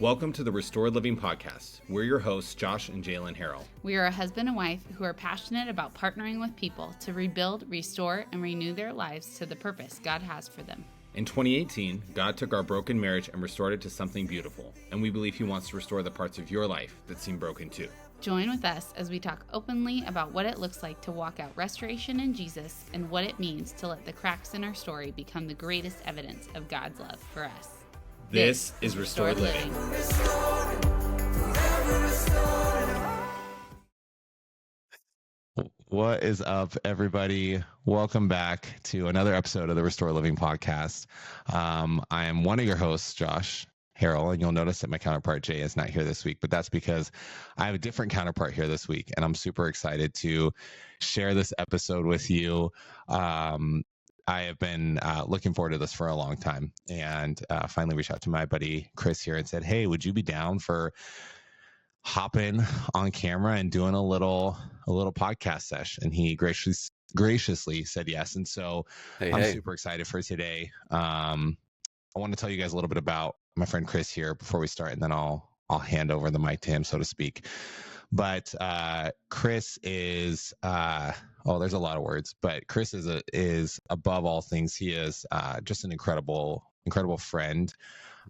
Welcome to the Restored Living Podcast. We're your hosts, Josh and Jalen Harrell. We are a husband and wife who are passionate about partnering with people to rebuild, restore, and renew their lives to the purpose God has for them. In 2018, God took our broken marriage and restored it to something beautiful, and we believe He wants to restore the parts of your life that seem broken too. Join with us as we talk openly about what it looks like to walk out restoration in Jesus and what it means to let the cracks in our story become the greatest evidence of God's love for us. This is Restored Living. What is up, everybody? Welcome back to another episode of the Restore Living Podcast. I am one of your hosts, Josh Harrell, and you'll notice that my counterpart, Jay, is not here this week, but that's because I have a different counterpart here this week, and I'm super excited to share this episode with you. I have been looking forward to this for a long time, and finally reached out to my buddy Chris here and said, hey, would you be down for hopping on camera and doing a little podcast session? And he graciously said yes. And so I'm super excited for today. I want to tell you guys a little bit about my friend Chris here before we start, and then I'll hand over the mic to him, so to speak. But Chris is there's a lot of words, but Chris is above all things. He is just an incredible friend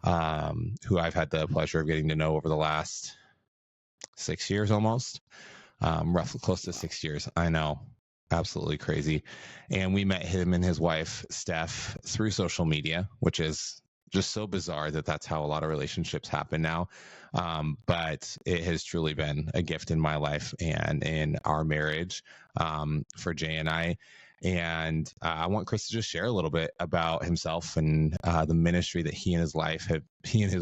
who I've had the pleasure of getting to know over the last 6 years, almost roughly close to 6 years. I know, absolutely crazy. And we met him and his wife Steph through social media, which is just so bizarre that that's how a lot of relationships happen now. But it has truly been a gift in my life and in our marriage for Jay and I. And I want Chris to just share a little bit about himself and the ministry that he and his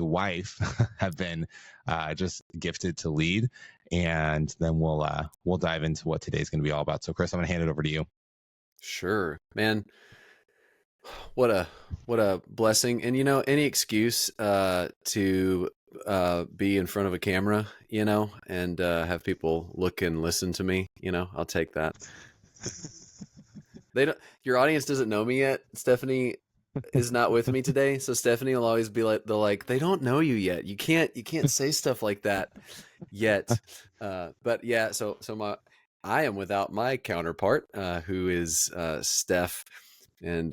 wife have been just gifted to lead. And then we'll dive into what today's going to be all about. So Chris, I'm going to hand it over to you. Sure, man. What a blessing. And, any excuse to be in front of a camera, and have people look and listen to me, I'll take that. Your audience doesn't know me yet. Stephanie is not with me today. So Stephanie will always be like, they don't know you yet. You can't say stuff like that yet. But yeah, so I am without my counterpart, who is Steph. And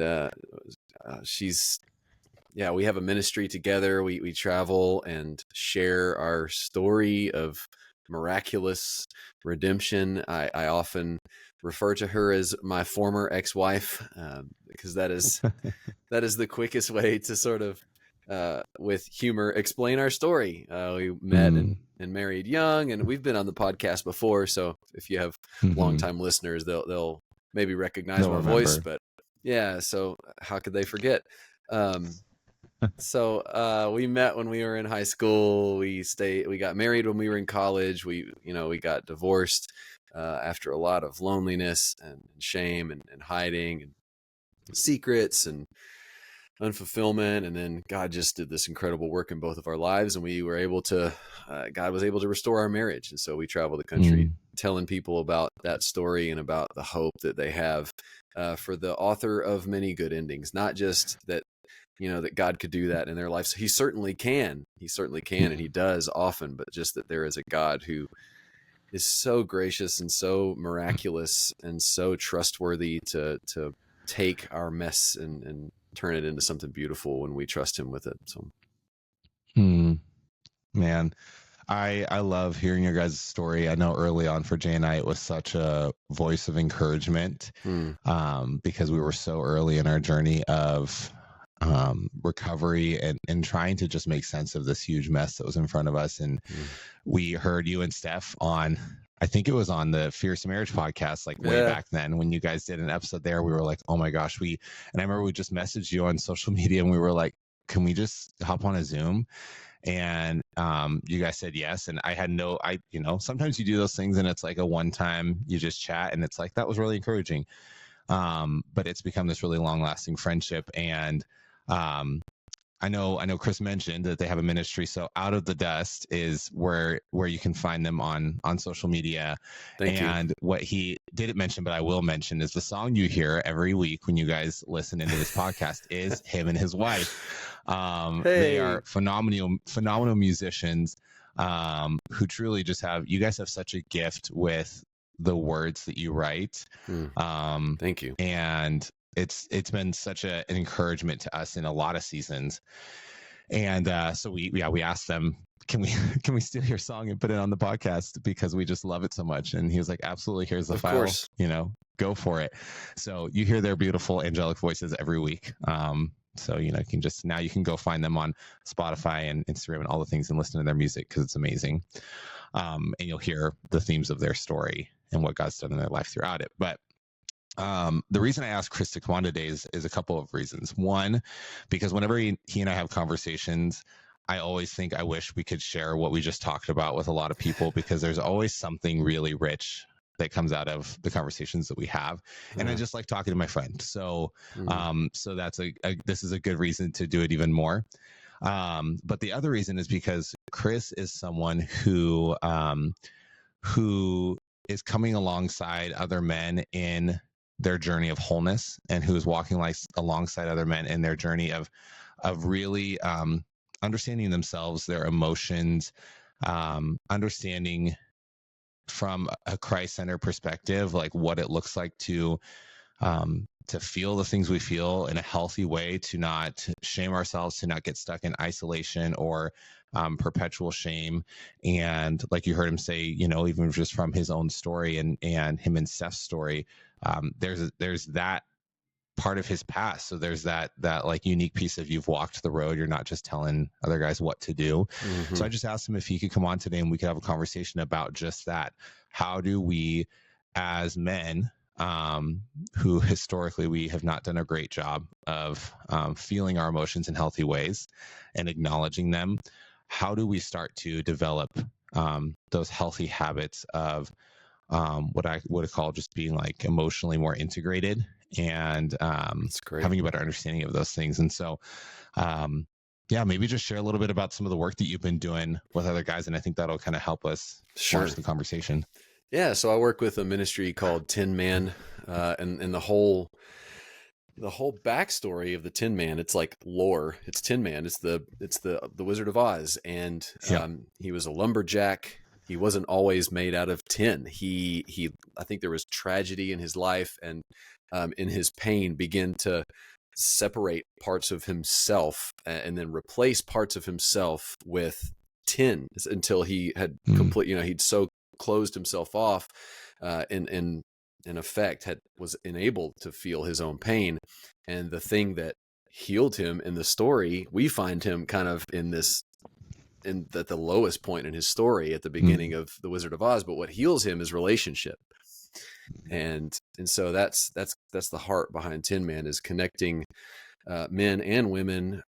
we have a ministry together. We travel and share our story of miraculous redemption. I often refer to her as my former ex-wife, because that is the quickest way to sort of, with humor, explain our story. We met and married young, and we've been on the podcast before. So if you have longtime listeners, they'll maybe recognize my voice, but yeah, so how could they forget? So we met when we were in high school. We got married when we were in college. We got divorced after a lot of loneliness and shame and hiding and secrets and unfulfillment. And then God just did this incredible work in both of our lives, and we were able to, God was able to restore our marriage. And so we traveled the country telling people about that story and about the hope that they have for the author of many good endings, not just that, that God could do that in their lives. He certainly can, and he does often, but just that there is a God who is so gracious and so miraculous and so trustworthy to take our mess and turn it into something beautiful when we trust him with it. So, man, I love hearing your guys' story. I know early on for Jay and I, it was such a voice of encouragement because we were so early in our journey of recovery and trying to just make sense of this huge mess that was in front of us. And we heard you and Steph on, I think it was on the Fierce Marriage podcast, way back then when you guys did an episode there. We were like, oh my gosh, and I remember we just messaged you on social media and we were like, can we just hop on a Zoom? And you guys said yes. And I had sometimes you do those things and it's like a one time you just chat and it's like, that was really encouraging. But it's become this really long lasting friendship. And I know Chris mentioned that they have a ministry. So Out of the Dust is where you can find them on social media. Thank you. What he didn't mention, but I will mention, is the song you hear every week when you guys listen into this podcast is him and his wife. They Hey. are phenomenal musicians who truly just you guys have such a gift with the words that you write. Thank you. And it's been such an encouragement to us in a lot of seasons. And so we asked them, can we steal your song and put it on the podcast because we just love it so much? And he was like, absolutely. Here's the file. Course. Go for it. So you hear their beautiful angelic voices every week. So you can go find them on Spotify and Instagram and all the things and listen to their music because it's amazing. And you'll hear the themes of their story and what God's done in their life throughout it. But the reason I asked Chris to come on today is a couple of reasons. One, because whenever he and I have conversations, I always think I wish we could share what we just talked about with a lot of people because there's always something really rich that comes out of the conversations that we have. And I just like talking to my friend. So, so that's this is a good reason to do it even more. But the other reason is because Chris is someone who is coming alongside other men in their journey of wholeness and who is walking alongside other men in their journey of really understanding themselves, their emotions, understanding from a Christ-centered perspective, like what it looks like to feel the things we feel in a healthy way, to not shame ourselves, to not get stuck in isolation or perpetual shame. And like you heard him say, even just from his own story and him and Steph's story, there's that part of his past. So there's that like unique piece of you've walked the road. You're not just telling other guys what to do. Mm-hmm. So I just asked him if he could come on today and we could have a conversation about just that. How do we as men, who historically we have not done a great job of feeling our emotions in healthy ways and acknowledging them, how do we start to develop those healthy habits of what I would call just being like emotionally more integrated and having a better understanding of those things. And so, maybe just share a little bit about some of the work that you've been doing with other guys. And I think that'll kind of help us launch the conversation. Yeah. So I work with a ministry called Tin Man, and the whole backstory of the Tin Man, it's like lore. It's Tin Man. It's the Wizard of Oz. And he was a lumberjack. He wasn't always made out of tin. I think there was tragedy in his life, and in his pain began to separate parts of himself and then replace parts of himself with tin until he had he'd so closed himself off, in effect was enabled to feel his own pain. And the thing that healed him in the story, we find him kind of at the lowest point in his story at the beginning of The Wizard of Oz. But what heals him is relationship. And so that's the heart behind Tin Man, is connecting men and women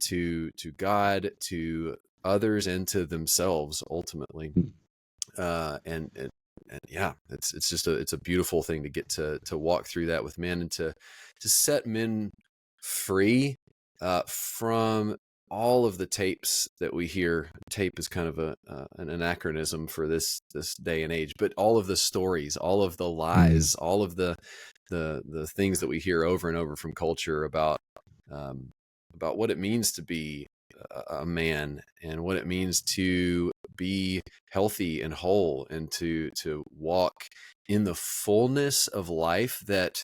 to God, to others, and to themselves ultimately. And it's just it's a beautiful thing to get to walk through that with men and to set men free from all of the tapes that we hear. Tape is kind of an anachronism for this day and age, but all of the stories, all of the lies, all of the things that we hear over and over from culture about what it means to be a man and what it means to be healthy and whole and to walk in the fullness of life that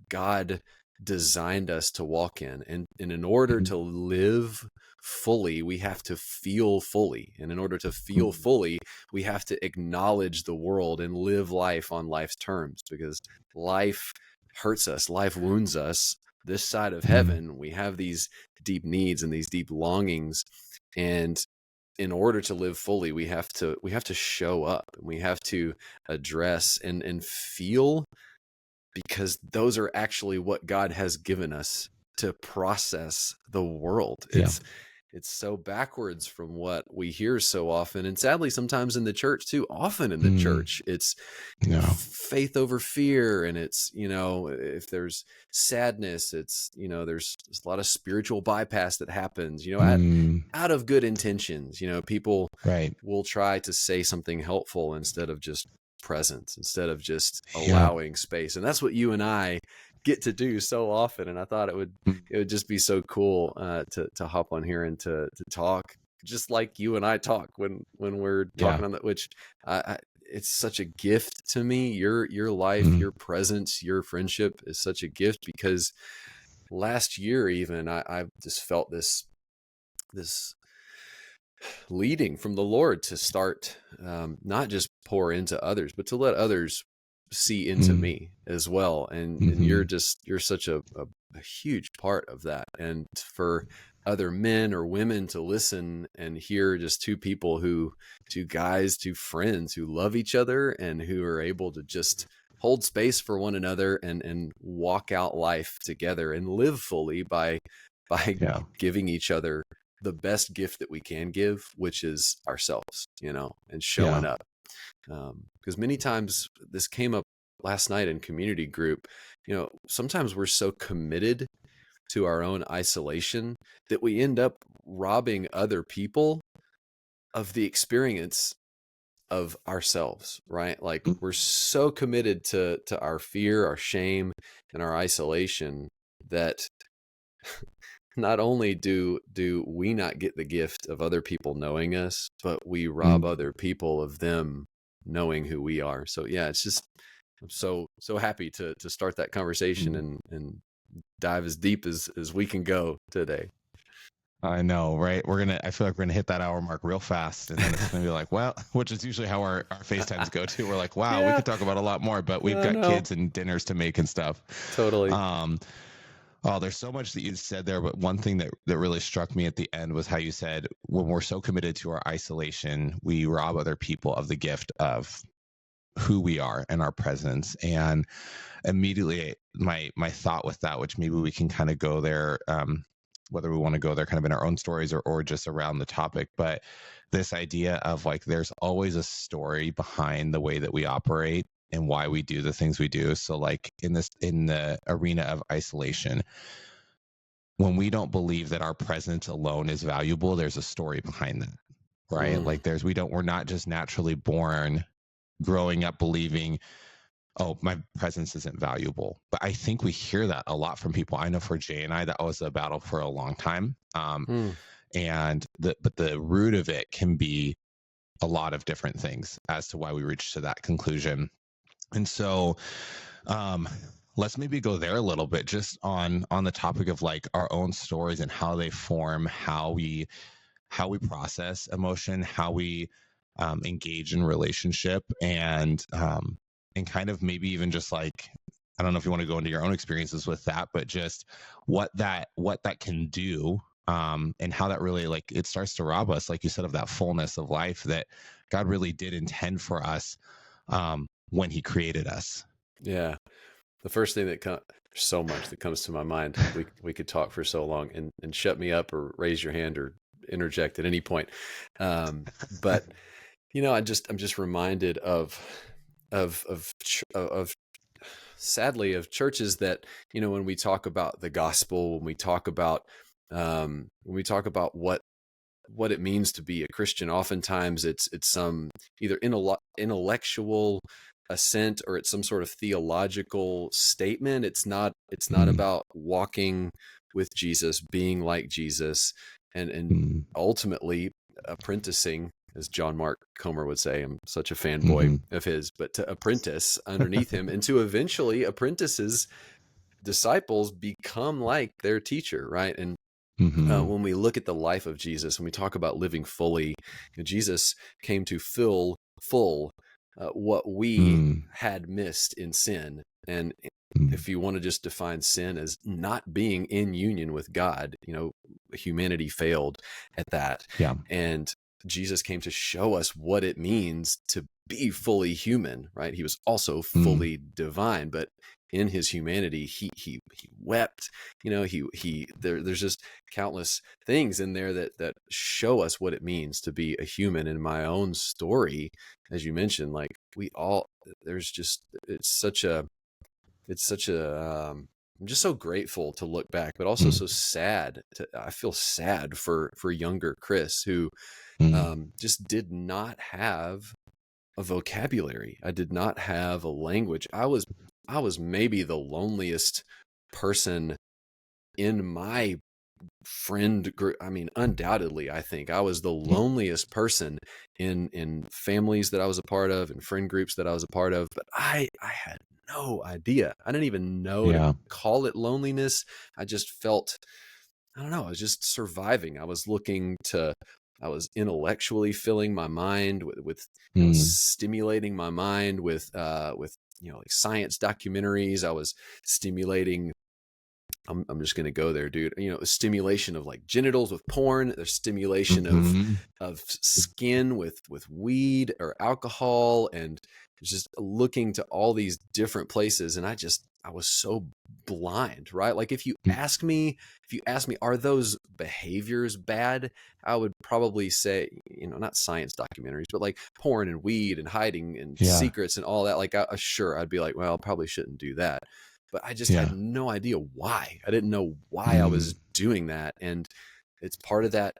God designed us to walk in. And in order to live fully, we have to feel fully. And in order to feel fully, we have to acknowledge the world and live life on life's terms, because life hurts us, life wounds us. This side of heaven, we have these deep needs and these deep longings. And in order to live fully, we have to show up, and we have to address and feel, because those are actually what God has given us to process the world. It's so backwards from what we hear so often, and sadly sometimes in the church too. Often in the church, it's faith over fear, and it's if there's sadness, it's there's a lot of spiritual bypass that happens out of good intentions. People will try to say something helpful instead of just presence, instead of just allowing space. And that's what you and I get to do so often. And I thought it would just be so cool to hop on here and to talk just like you and I talk when we're talking on that, which it's such a gift to me. Your life, your presence, your friendship is such a gift, because last year even I've just felt this leading from the Lord to start not just pour into others, but to let others see into me as well. And you're such a huge part of that. And for other men or women to listen and hear just two guys, two friends who love each other and who are able to just hold space for one another and walk out life together and live fully by giving each other the best gift that we can give, which is ourselves, and showing up. Because many times this came up last night in community group, sometimes we're so committed to our own isolation that we end up robbing other people of the experience of ourselves, right? Like we're so committed to our fear, our shame, and our isolation that not only do we not get the gift of other people knowing us, but we rob other people of them knowing who we are. So yeah, it's just, I'm so happy to start that conversation and dive as deep as we can go today. I know, right? I feel like we're gonna hit that hour mark real fast, and then it's gonna be like, well, which is usually how our FaceTimes go to. We're like, wow, we could talk about a lot more, but we've got kids and dinners to make and stuff. Totally. Oh, there's so much that you said there, but one thing that really struck me at the end was how you said, when we're so committed to our isolation, we rob other people of the gift of who we are and our presence. And immediately my thought with that, which maybe we can kind of go there, whether we want to go there kind of in our own stories or just around the topic, but this idea of like, there's always a story behind the way that we operate and why we do the things we do. So like in the arena of isolation, when we don't believe that our presence alone is valuable, there's a story behind that, right? Like we're not just naturally born growing up believing, oh, my presence isn't valuable. But I think we hear that a lot from people. I know for Jay and I, that was a battle for a long time. But the root of it can be a lot of different things as to why we reach to that conclusion. And so let's maybe go there a little bit, just on the topic of like our own stories and how they form, how we process emotion, how we engage in relationship, and kind of maybe even just like, I don't know if you want to go into your own experiences with that, but just what that can do, and how that really, like, it starts to rob us, like you said, of that fullness of life that God really did intend for us when he created us. Yeah. The first thing there's so much that comes to my mind. We could talk for so long, and shut me up or raise your hand or interject at any point. But I'm just reminded of sadly of churches that, when we talk about the gospel, when we talk about what it means to be a Christian, oftentimes it's some either intellectual assent or it's some sort of theological statement. It's not about walking with Jesus, being like Jesus, and ultimately apprenticing, as John Mark Comer would say. I'm such a fanboy of his, but to apprentice underneath him, and to eventually apprentices, disciples become like their teacher, right? And when we look at the life of Jesus, when we talk about living fully, Jesus came to fill full what we had missed in sin. And if you want to just define sin as not being in union with God, humanity failed at that. Yeah. And Jesus came to show us what it means to be fully human, right? He was also fully divine, but in his humanity, he wept. There's just countless things in there that show us what it means to be a human. In my own story, as you mentioned, like I'm just so grateful to look back, but also so sad. I feel sad for younger Chris, who just did not have a vocabulary. I did not have a language. I was maybe the loneliest person in my friend group. I mean, undoubtedly, I think I was the loneliest person in families that I was a part of and friend groups that I was a part of. But I had no idea. I didn't even know to call it loneliness. I just felt, I don't know, I was just surviving. I was intellectually filling my mind with stimulating my mind with like science documentaries. I was stimulating, I'm just going to go there, dude. Stimulation of like genitals with porn. There's stimulation of skin with weed or alcohol, and just looking to all these different places. And I was so blind, right? Like if you ask me, are those behaviors bad? I would probably say, not science documentaries, but like porn and weed and hiding and secrets and all that. Like, sure, I'd be like, well, I probably shouldn't do that. But I just had no idea why. I didn't know why I was doing that. And it's part of that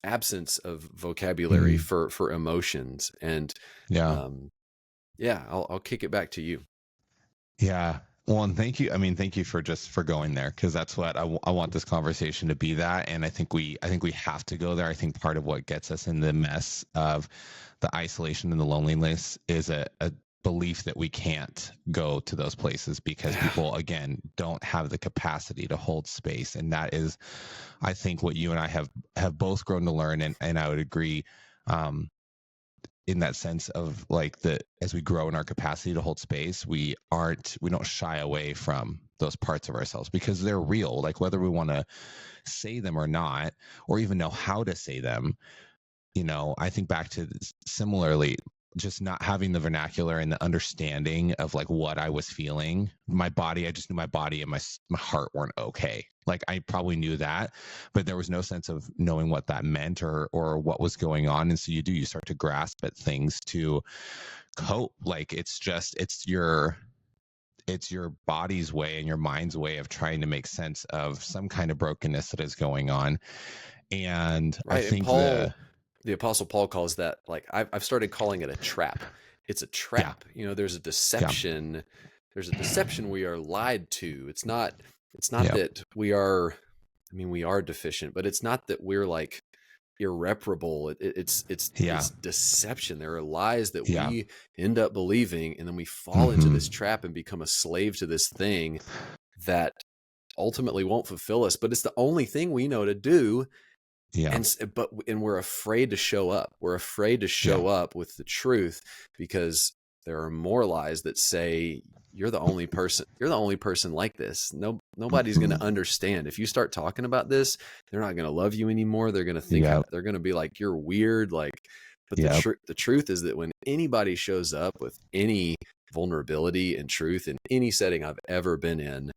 absence of vocabulary for emotions. And I'll kick it back to you. Yeah. Well, and thank you. I mean, thank you for going there, because that's what I want this conversation to be, that. And I think we have to go there. I think part of what gets us in the mess of the isolation and the loneliness is a belief that we can't go to those places because people, again, don't have the capacity to hold space. And that is, I think, what you and I have both grown to learn. And I would agree, in that sense of like as we grow in our capacity to hold space, we don't shy away from those parts of ourselves because they're real. Like whether we want to say them or not, or even know how to say them, I think back to similarly, just not having the vernacular and the understanding of like what I was feeling. My body, I just knew my body and my heart weren't okay. Like I probably knew that, but there was no sense of knowing what that meant or what was going on. And so you start to grasp at things to cope. Like it's your body's way and your mind's way of trying to make sense of some kind of brokenness that is going on. And right. I think the Apostle Paul calls that, like, I've started calling it a trap. It's a trap. There's a deception. There's a deception we are lied to. It's not that we are, we are deficient, but it's not that we're like irreparable. It's deception. There are lies that we end up believing, and then we fall into this trap and become a slave to this thing that ultimately won't fulfill us, but it's the only thing we know to do. And we're afraid to show up. We're afraid to show up with the truth because there are more lies that say you're the only person like this. Nobody's going to understand. If you start talking about this, they're not going to love you anymore. They're going to think they're going to be like, you're weird. Like, but the truth is that when anybody shows up with any vulnerability and truth in any setting I've ever been in,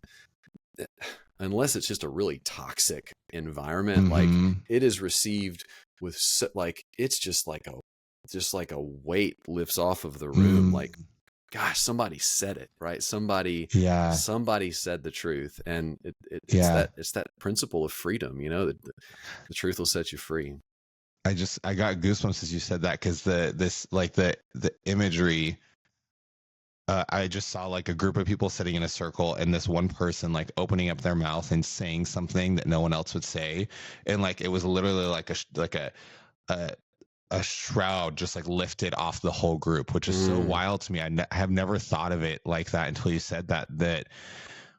unless it's just a really toxic environment, like it is received with it's just like a weight lifts off of the room. Like, gosh, somebody said it, right? Somebody said the truth. And it's that principle of freedom, the truth will set you free. I got goosebumps as you said that, because the imagery, I just saw like a group of people sitting in a circle and this one person like opening up their mouth and saying something that no one else would say. And like, it was literally like a shroud just like lifted off the whole group, which is so wild to me. I have never thought of it like that until you said that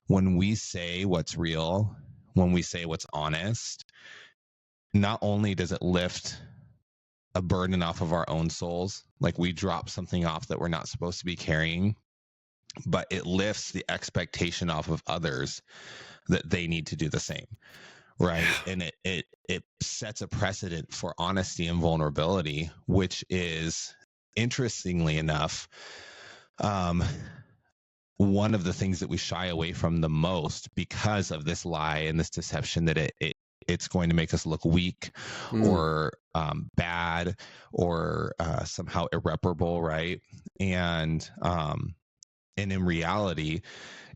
when we say what's real, when we say what's honest, not only does it lift a burden off of our own souls, like we drop something off that we're not supposed to be carrying, but it lifts the expectation off of others that they need to do the same, right? And it sets a precedent for honesty and vulnerability, which is, interestingly enough, one of the things that we shy away from the most because of this lie and this deception that it's going to make us look weak or bad or somehow irreparable, right? And in reality,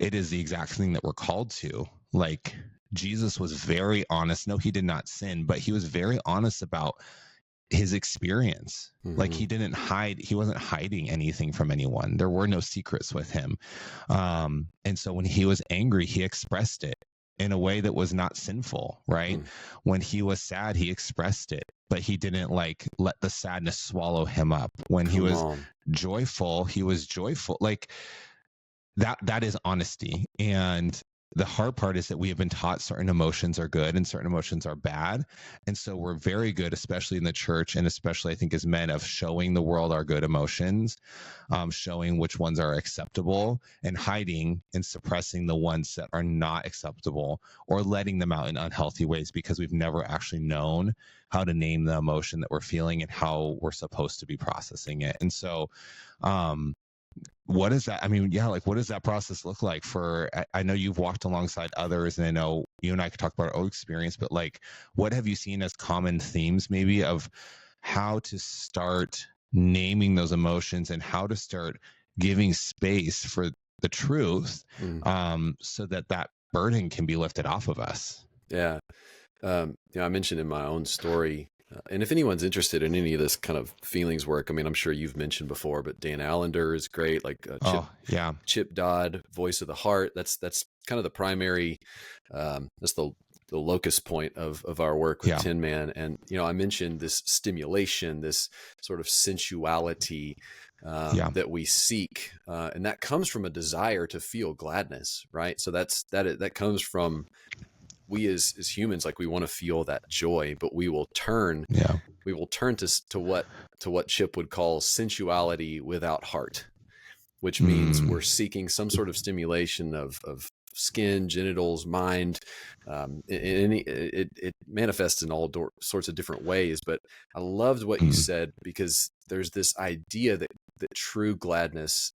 it is the exact thing that we're called to. Like, Jesus was very honest. No, he did not sin, but he was very honest about his experience. Like he didn't hide, he wasn't hiding anything from anyone. There were no secrets with him. And so when he was angry, he expressed it in a way that was not sinful, right? When he was sad, he expressed it, but he didn't like let the sadness swallow him up. When he was joyful, he was joyful. Like that is honesty. And the hard part is that we have been taught certain emotions are good and certain emotions are bad. And so we're very good, especially in the church, and especially I think as men, of showing the world our good emotions, showing which ones are acceptable, and hiding and suppressing the ones that are not acceptable, or letting them out in unhealthy ways because we've never actually known how to name the emotion that we're feeling and how we're supposed to be processing it. And so, what is that? I mean, yeah, like what does that process look like for, I know you've walked alongside others, and I know you and I could talk about our own experience, but like, what have you seen as common themes maybe of how to start naming those emotions and how to start giving space for the truth, so that that burden can be lifted off of us? Yeah. I mentioned in my own story, and if anyone's interested in any of this kind of feelings work, I mean, I'm sure you've mentioned before, but Dan Allender is great. Like Chip Dodd, Voice of the Heart. That's kind of the primary, that's the locus point of our work with Tin Man. And, I mentioned this stimulation, this sort of sensuality that we seek. And that comes from a desire to feel gladness, right? So that comes from, we as humans, like we want to feel that joy, but we will turn to what Chip would call sensuality without heart, which means we're seeking some sort of stimulation of skin, genitals, mind. It manifests in all sorts of different ways. But I loved what you said, because there's this idea that true gladness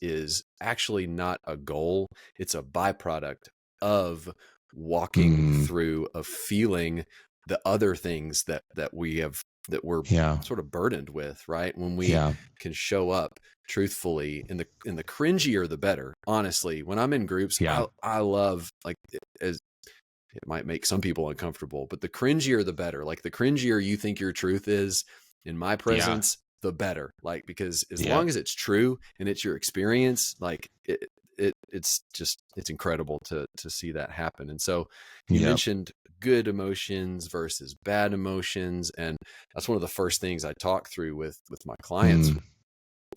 is actually not a goal. It's a byproduct of walking through, of feeling the other things that we're sort of burdened with, right? When we can show up truthfully, in the cringier the better. Honestly, when I'm in groups, I love, like, as it might make some people uncomfortable, but the cringier the better. Like the cringier you think your truth is in my presence, the better. Like, because as long as it's true and it's your experience, like it's incredible to see that happen. And so you mentioned good emotions versus bad emotions, and that's one of the first things I talk through with my clients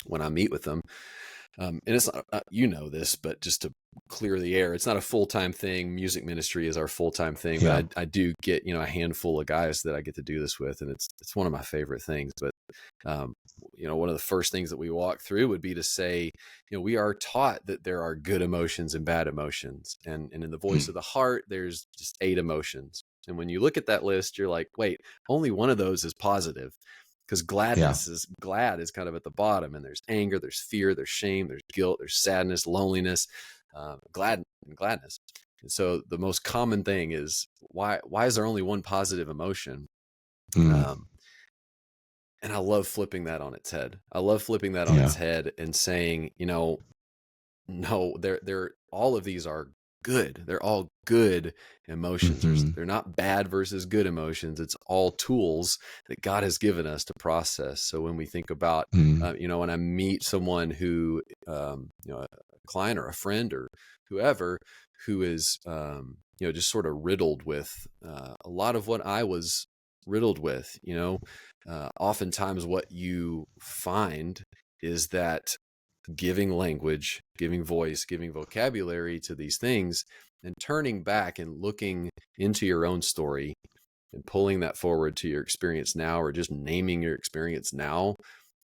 when I meet with them. And it's not, this, but just to clear the air, it's not a full-time thing. Music ministry is our full-time thing, but I do get, a handful of guys that I get to do this with, and it's one of my favorite things. But, one of the first things that we walk through would be to say, we are taught that there are good emotions and bad emotions. And in the Voice of the Heart, there's just 8 emotions. And when you look at that list, you're like, wait, only one of those is positive. Because gladness is kind of at the bottom, and there's anger, there's fear, there's shame, there's guilt, there's sadness, loneliness, gladness. And so the most common thing is, why is there only one positive emotion? And I love flipping that on its head. Its head and saying, no, they're all of these are good. They're all good emotions. They're not bad versus good emotions. It's all tools that God has given us to process. So when we think about, when I meet someone who, a client or a friend or whoever, who is, just sort of riddled with a lot of what I was riddled with, oftentimes what you find is that giving language, giving voice, giving vocabulary to these things, and turning back and looking into your own story and pulling that forward to your experience now, or just naming your experience now,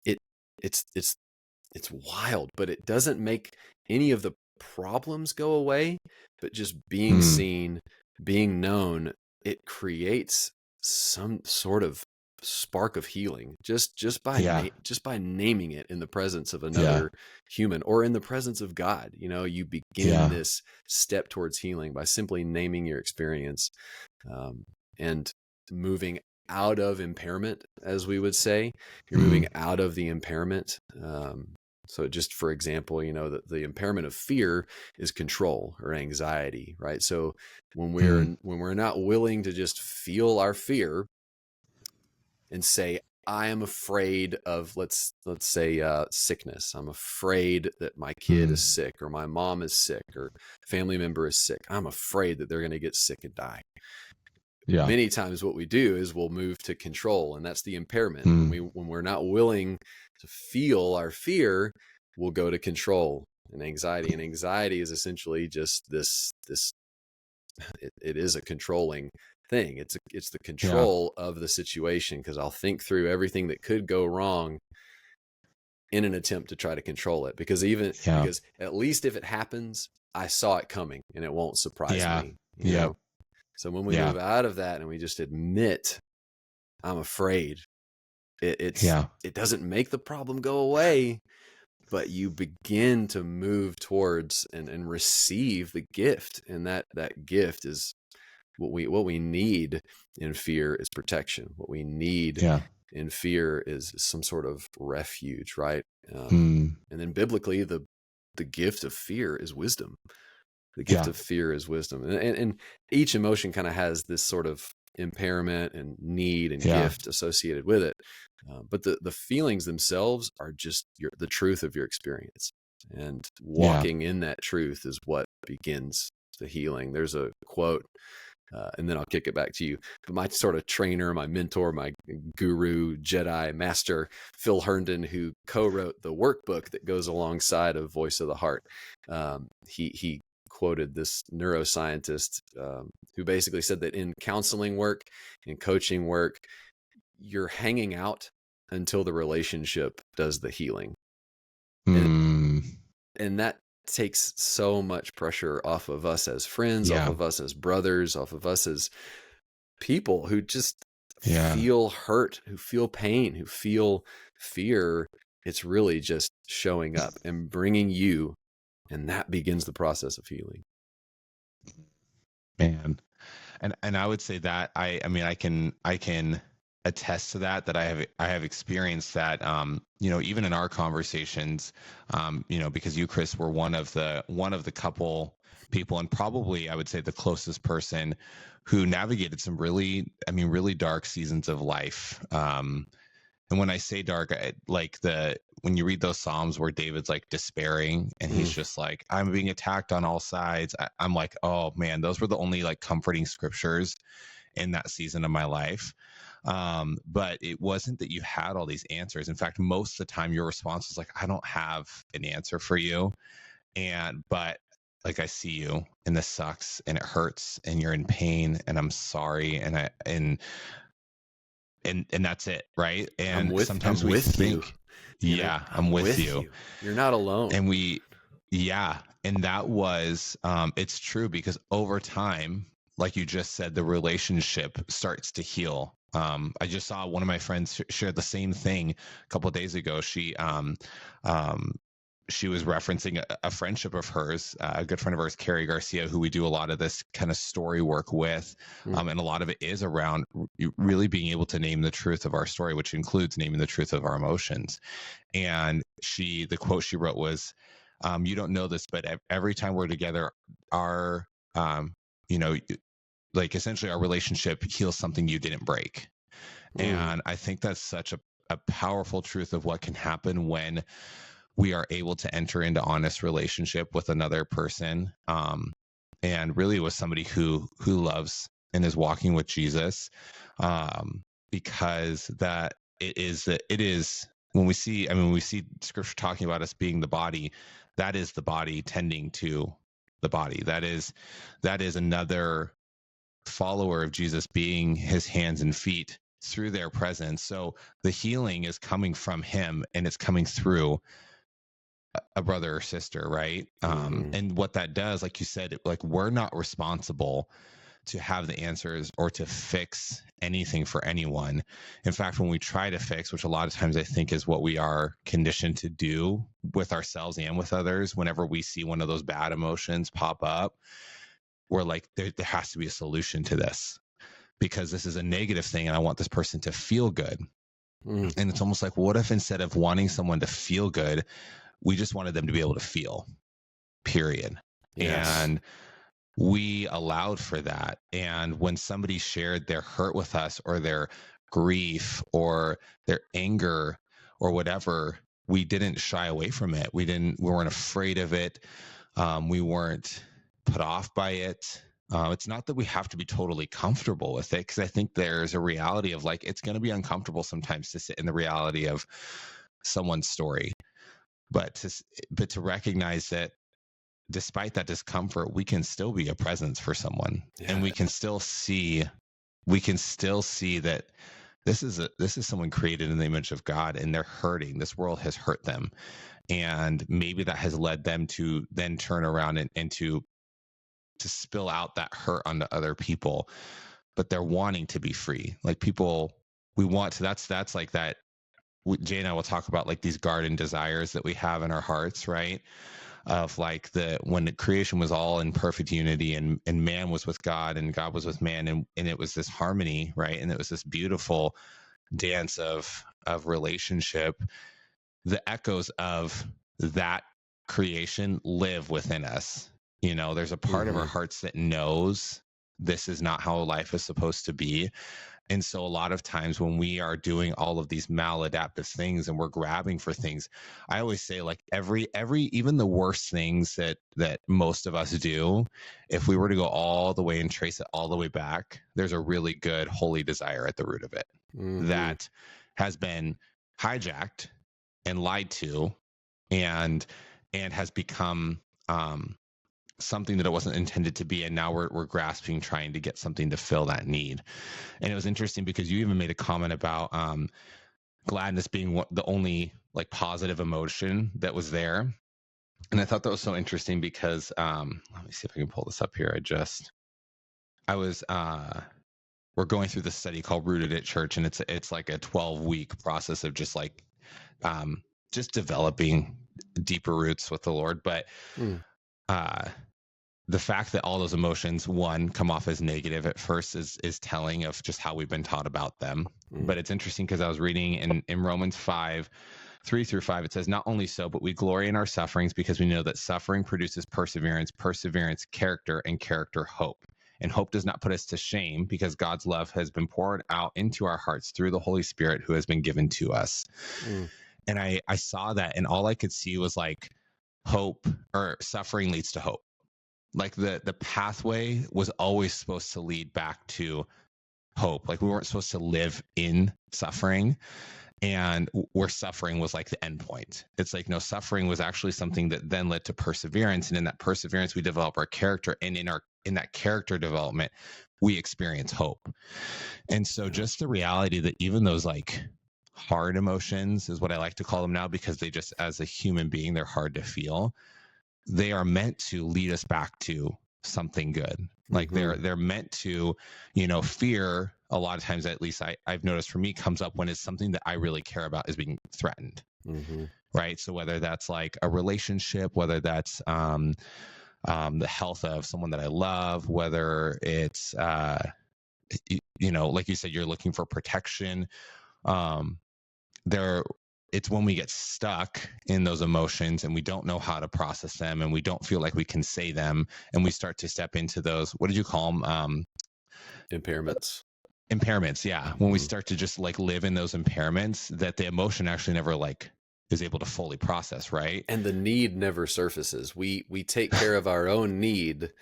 it's wild, but it doesn't make any of the problems go away. But just being seen, being known, it creates some sort of spark of healing just by naming it in the presence of another human, or in the presence of God. You begin this step towards healing by simply naming your experience, and moving out of impairment, as we would say. You're moving out of the impairment. So just for example, the impairment of fear is control or anxiety, right? So when we're not willing to just feel our fear and say, I am afraid of, let's say, sickness. I'm afraid that my kid is sick, or my mom is sick, or family member is sick. I'm afraid that they're going to get sick and die. Yeah. Many times what we do is we'll move to control, and that's the impairment. When we're not willing to feel our fear, we'll go to control and anxiety. And anxiety is essentially just this it is a controlling thing. It's the control of the situation, because I'll think through everything that could go wrong in an attempt to try to control it, because because at least if it happens, I saw it coming and it won't surprise me. You know? So when we move out of that and we just admit, I'm afraid, it doesn't make the problem go away, but you begin to move towards and receive the gift. And that gift is what we need. In fear is protection. What we need in fear is some sort of refuge, right? And then biblically, the gift of fear is wisdom. The gift of fear is wisdom. And each emotion kind of has this sort of impairment and need and gift associated with it. But the feelings themselves are just the truth of your experience. And walking in that truth is what begins the healing. There's a quote, and then I'll kick it back to you. But my sort of trainer, my mentor, my guru, Jedi master, Phil Herndon, who co-wrote the workbook that goes alongside of Voice of the Heart, he quoted this neuroscientist who basically said that in counseling work, in coaching work, you're hanging out until the relationship does the healing. And that takes so much pressure off of us as friends, off of us as brothers, off of us as people who just feel hurt, who feel pain, who feel fear. It's really just showing up and bringing you, and that begins the process of healing. Man. And I would say that I mean, I can attest to that I have experienced that, even in our conversations, because you, Chris, were one of the couple people, and probably I would say the closest person who navigated some really dark seasons of life. And when I say dark, when you read those Psalms where David's like despairing and he's just like, I'm being attacked on all sides. I'm like, oh man, those were the only like comforting scriptures in that season of my life. But it wasn't that you had all these answers. In fact, most of the time your response was like, I don't have an answer for you. But like, I see you and this sucks and it hurts and you're in pain and I'm sorry. And that's it. Right. And sometimes we think, I'm with you. You're not alone. And and that was, it's true, because over time, like you just said, the relationship starts to heal. I just saw one of my friends share the same thing a couple of days ago. She was referencing a friendship of hers, a good friend of hers, Carrie Garcia, who we do a lot of this kind of story work with. And a lot of it is around really being able to name the truth of our story, which includes naming the truth of our emotions. And the quote she wrote was, you don't know this, but every time we're together, our, like essentially our relationship heals something you didn't break. And I think that's such a powerful truth of what can happen when we are able to enter into honest relationship with another person. And really with somebody who loves and is walking with Jesus. Because that it is when we see scripture talking about us being the body, that is the body tending to the body. That is another follower of Jesus being his hands and feet through their presence. So the healing is coming from him and it's coming through a brother or sister, right? And what that does, like you said, like we're not responsible to have the answers or to fix anything for anyone. In fact, when we try to fix, which a lot of times I think is what we are conditioned to do with ourselves and with others, whenever we see one of those bad emotions pop up, we're like, there has to be a solution to this because this is a negative thing and I want this person to feel good. And it's almost like, what if instead of wanting someone to feel good, we just wanted them to be able to feel, period. Yes. And we allowed for that. And when somebody shared their hurt with us or their grief or their anger or whatever, we didn't shy away from it. We weren't afraid of it. We weren't put off by it. It's not that we have to be totally comfortable with it, because I think there's a reality of like, it's going to be uncomfortable sometimes to sit in the reality of someone's story, but to recognize that despite that discomfort, we can still be a presence for someone, and we can still see that this is someone created in the image of God, and they're hurting. This world has hurt them, and maybe that has led them to then turn around and to spill out that hurt onto other people. But they're wanting to be free. Like people, we want to. That's like that. Jay and I will talk about like these garden desires that we have in our hearts, right? Of like when the creation was all in perfect unity, and man was with God and God was with man, and it was this harmony, right? And it was this beautiful dance of relationship. The echoes of that creation live within us. You know, there's a part of our hearts that knows this is not how life is supposed to be. And so a lot of times when we are doing all of these maladaptive things and we're grabbing for things, I always say like every even the worst things that most of us do, if we were to go all the way and trace it all the way back, there's a really good holy desire at the root of it that has been hijacked and lied to and has become something that it wasn't intended to be, and now we're grasping, trying to get something to fill that need. And it was interesting because you even made a comment about gladness being the only like positive emotion that was there, and I thought that was so interesting because let me see if I can pull this up here. We're going through this study called Rooted at Church, and it's like a 12-week process of just like just developing deeper roots with the Lord. But the fact that all those emotions, one, come off as negative at first is telling of just how we've been taught about them. But it's interesting because I was reading in Romans 5:3-5, it says, "Not only so, but we glory in our sufferings because we know that suffering produces perseverance, perseverance, character, and character, hope. And hope does not put us to shame because God's love has been poured out into our hearts through the Holy Spirit who has been given to us." And I saw that, and all I could see was like hope, or suffering leads to hope. Like the pathway was always supposed to lead back to hope. Like we weren't supposed to live in suffering, and where suffering was like the end point. It's like, no, suffering was actually something that then led to perseverance. And in that perseverance, we develop our character, and in that character development, we experience hope. And so just the reality that even those like hard emotions is what I like to call them now, because they just, as a human being, they're hard to feel. They are meant to lead us back to something good. Like they're meant to, fear a lot of times, at least I've noticed for me, comes up when it's something that I really care about is being threatened. Right. So whether that's like a relationship, whether that's the health of someone that I love, whether it's, like you said, you're looking for protection. It's when we get stuck in those emotions and we don't know how to process them, and we don't feel like we can say them, and we start to step into those, what did you call them? Impairments. Yeah. When we start to just like live in those impairments, that the emotion actually never like is able to fully process. Right. And the need never surfaces. We take care of our own need.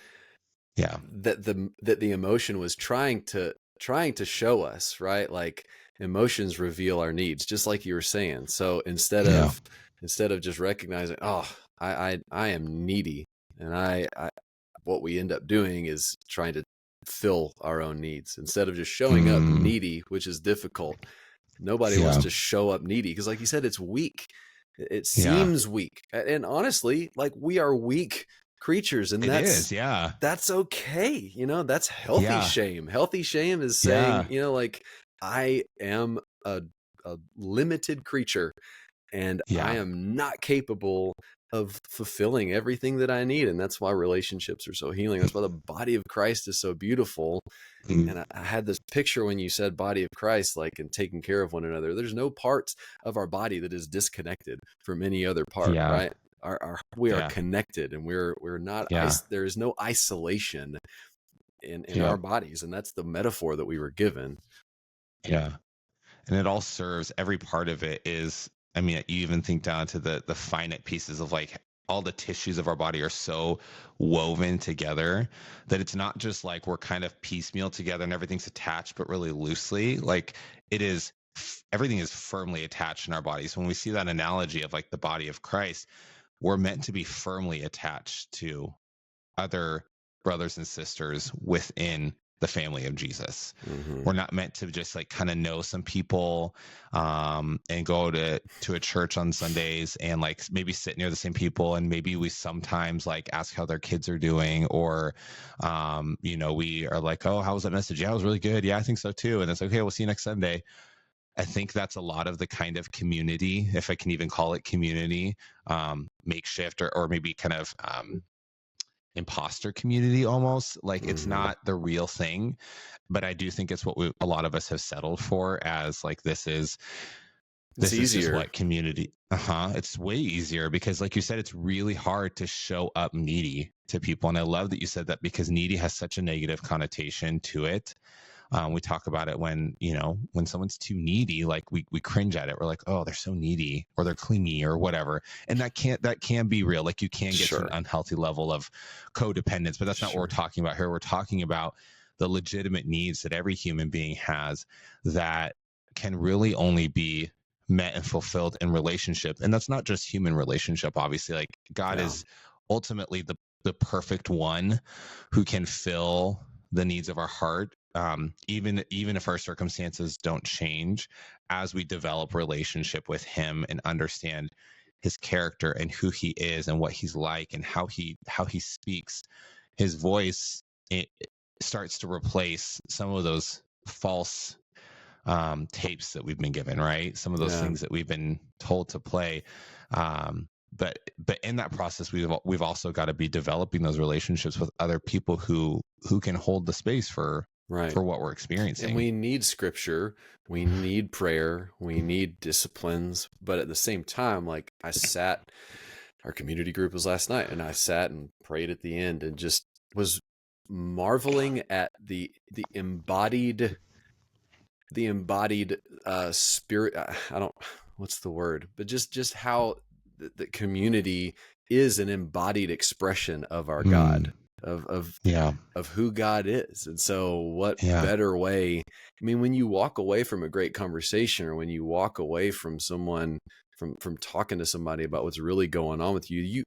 Yeah. That the emotion was trying to show us, right? Like emotions reveal our needs, just like you were saying. So instead of just recognizing, oh, I am needy, and I what we end up doing is trying to fill our own needs instead of just showing up needy, which is difficult. Nobody wants to show up needy because, like you said, it's weak. It seems weak, and honestly, like we are weak creatures, and that's okay. That's healthy shame. Healthy shame is saying, like, I am a limited creature, and I am not capable of fulfilling everything that I need. And that's why relationships are so healing. That's why the body of Christ is so beautiful. And I had this picture when you said body of Christ, like, and taking care of one another. There's no parts of our body that is disconnected from any other part, right? We are connected, and we're not, there is no isolation in our bodies. And that's the metaphor that we were given. Yeah. and it all serves, every part of it is, I mean, you even think down to the finite pieces of like all the tissues of our body are so woven together that it's not just like we're kind of piecemeal together and everything's attached, but really loosely. Like it is, everything is firmly attached in our bodies. When we see that analogy of like the body of Christ, we're meant to be firmly attached to other brothers and sisters within the family of Jesus. We're not meant to just like kind of know some people and go to a church on Sundays and like maybe sit near the same people, and maybe we sometimes like ask how their kids are doing, or we are like, oh, how was that message? Yeah, it was really good. Yeah, I think so too. And it's okay, we'll see you next Sunday. I think that's a lot of the kind of community, if I can even call it community, makeshift or maybe kind of imposter community almost. Like it's not the real thing, but I do think it's what a lot of us have settled for as like, this is just what community. It's way easier because like you said, it's really hard to show up needy to people. And I love that you said that, because needy has such a negative connotation to it. We talk about it when someone's too needy, like we cringe at it. We're like, oh, they're so needy, or they're clingy, or whatever. And that can be real. Like you can get to an unhealthy level of codependence, but that's not what we're talking about here. We're talking about the legitimate needs that every human being has that can really only be met and fulfilled in relationship. And that's not just human relationship, obviously. Like God is ultimately the perfect one who can fill the needs of our heart. Even if our circumstances don't change, as we develop relationship with him and understand his character and who he is and what he's like and how he speaks, his voice, it starts to replace some of those false tapes that we've been given, right? Some of those things that we've been told to play. But in that process, we've also got to be developing those relationships with other people who can hold the space for what we're experiencing. And we need scripture, we need prayer, we need disciplines. But at the same time, like our community group was last night, and I sat and prayed at the end and just was marveling at the embodied spirit. I don't, what's the word, but just how the community is an embodied expression of our God, of who God is. And so what better way? I mean, when you walk away from a great conversation, or when you walk away from someone, from talking to somebody about what's really going on with you,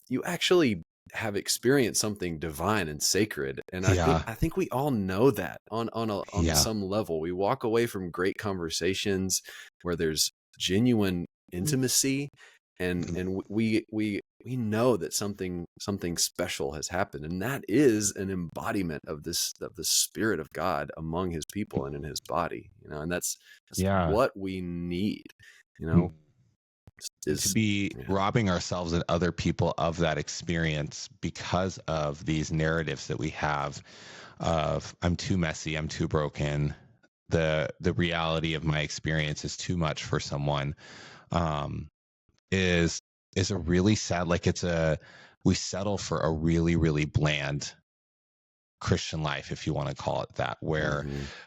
you actually have experienced something divine and sacred. And I think we all know that on some level. We walk away from great conversations where there's genuine intimacy, and we know that something special has happened, and that is an embodiment of the Spirit of God among his people and in his body, and that's what we need, is to be robbing ourselves and other people of that experience because of these narratives that we have of, I'm too messy, I'm too broken, the reality of my experience is too much for someone, is a really sad, like we settle for a really, really bland Christian life, if you want to call it that, where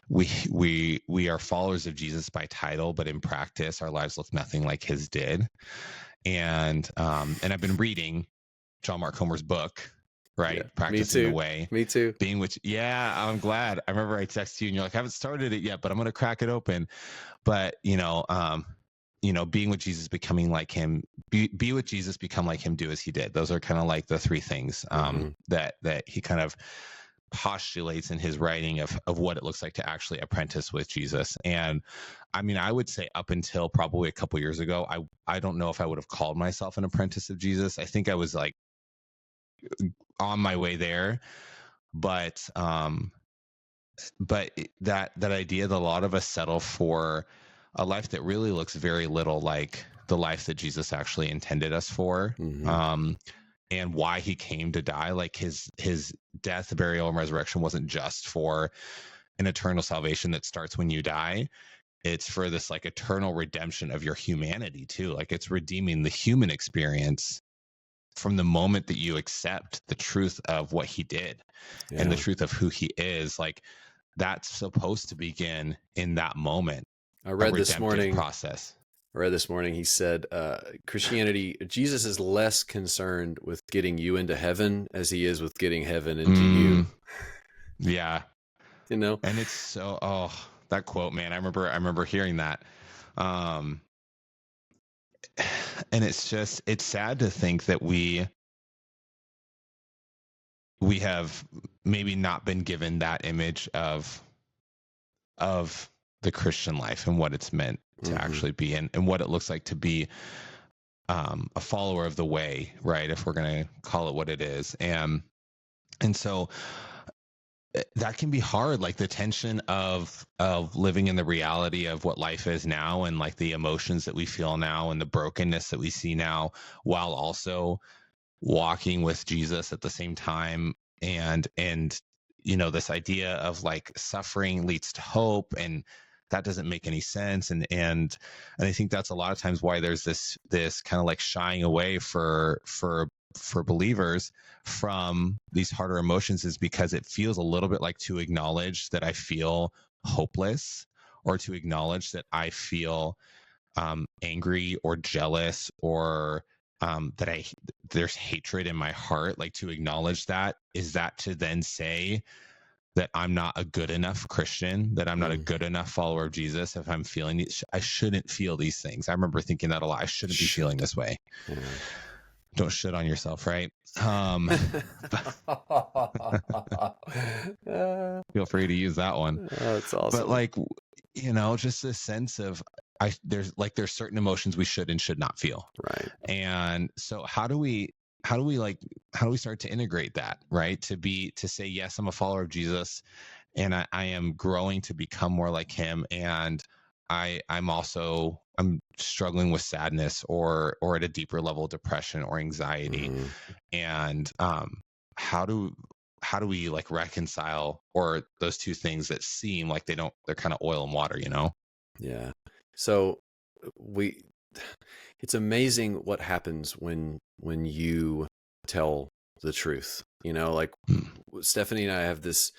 we are followers of Jesus by title, but in practice our lives look nothing like his did. And I've been reading John Mark Comer's book, right? Practicing the Way. Me too. I'm glad. I remember I texted you and you're like, I haven't started it yet, but I'm going to crack it open. But being with Jesus, becoming like him, be with Jesus, become like him, do as he did. Those are kind of like the three things that he kind of postulates in his writing of what it looks like to actually apprentice with Jesus. And I mean, I would say up until probably a couple years ago, I don't know if I would have called myself an apprentice of Jesus. I think I was like on my way there, but that idea that a lot of us settle for a life that really looks very little like the life that Jesus actually intended us for, and why he came to die. Like his death, burial, and resurrection wasn't just for an eternal salvation that starts when you die. It's for this like eternal redemption of your humanity too. Like it's redeeming the human experience from the moment that you accept the truth of what he did and the truth of who he is. Like that's supposed to begin in that moment. I read this redemptive morning. process. He said, Christianity, Jesus is less concerned with getting you into heaven as he is with getting heaven into you. Yeah. You know? And it's so, that quote, man, I remember hearing that. And it's sad to think that we have maybe not been given that image of the Christian life and what it's meant to actually be, and what it looks like to be a follower of the way, right? If we're going to call it what it is. And so that can be hard, like the tension of living in the reality of what life is now, and like the emotions that we feel now and the brokenness that we see now, while also walking with Jesus at the same time. And this idea of like suffering leads to hope, and that doesn't make any sense. And I think that's a lot of times why there's this kind of like shying away for believers from these harder emotions, is because it feels a little bit like to acknowledge that I feel hopeless, or to acknowledge that I feel angry or jealous, or that there's hatred in my heart. Like, to acknowledge that, is that to then say that I'm not a good enough Christian, that I'm not a good enough follower of Jesus if I'm feeling these? I shouldn't feel these things. I remember thinking that a lot. I shouldn't be feeling this way. Don't shit on yourself, right? Feel free to use that one. Oh, that's awesome. But like, just a sense of there's certain emotions we should and should not feel. Right. And so how do we start to integrate that, right? To say, yes, I'm a follower of Jesus, and I am growing to become more like him. And I'm struggling with sadness, or at a deeper level, depression or anxiety. And how do we like reconcile, or those two things that seem like they're kind of oil and water, Yeah. So it's amazing what happens when you tell the truth. Like Stephanie and I have this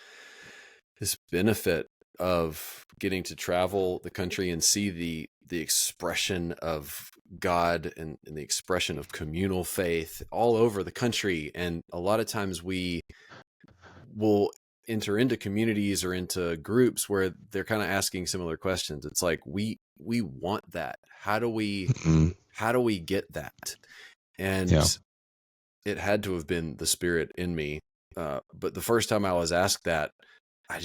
benefit of getting to travel the country and see the expression of God and the expression of communal faith all over the country. And a lot of times we will enter into communities or into groups where they're kind of asking similar questions. It's like, we want that. How do we get that? And it had to have been the Spirit in me. But the first time I was asked that, I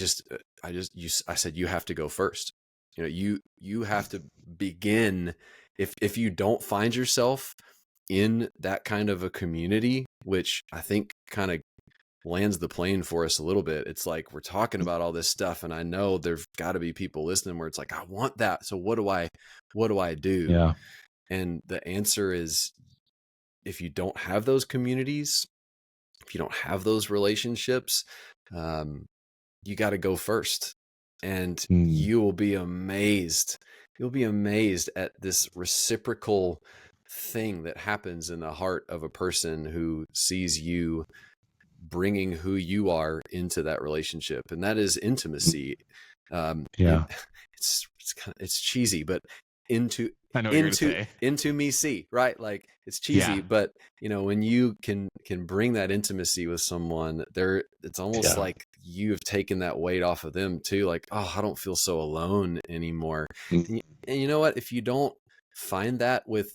said, you have to go first. You have to begin. If you don't find yourself in that kind of a community, which I think kind of lands the plane for us a little bit. It's like, we're talking about all this stuff, and I know there's got to be people listening where it's like, I want that. So what do I do? Yeah. And the answer is, if you don't have those communities, if you don't have those relationships, you got to go first. And you will be amazed. You'll be amazed at this reciprocal thing that happens in the heart of a person who sees you bringing who you are into that relationship. And that is intimacy. It's cheesy, but into me see, right? Like, it's cheesy, but when you can bring that intimacy with someone there, it's almost like you have taken that weight off of them too. Like, oh, I don't feel so alone anymore. And you know what? If you don't find that with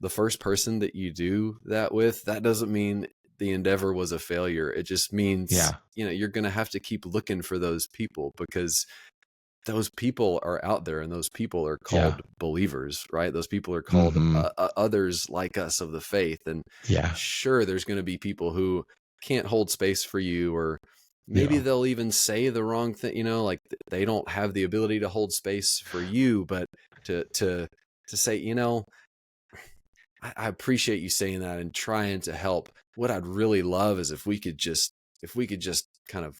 the first person that you do that with, that doesn't mean the endeavor was a failure. It just means, you're going to have to keep looking for those people, because those people are out there, and those people are called believers, right? Those people are called others like us of the faith. And sure, there's going to be people who can't hold space for you, or maybe they'll even say the wrong thing, like they don't have the ability to hold space for you, but to say, I appreciate you saying that and trying to help. What I'd really love is if we could just kind of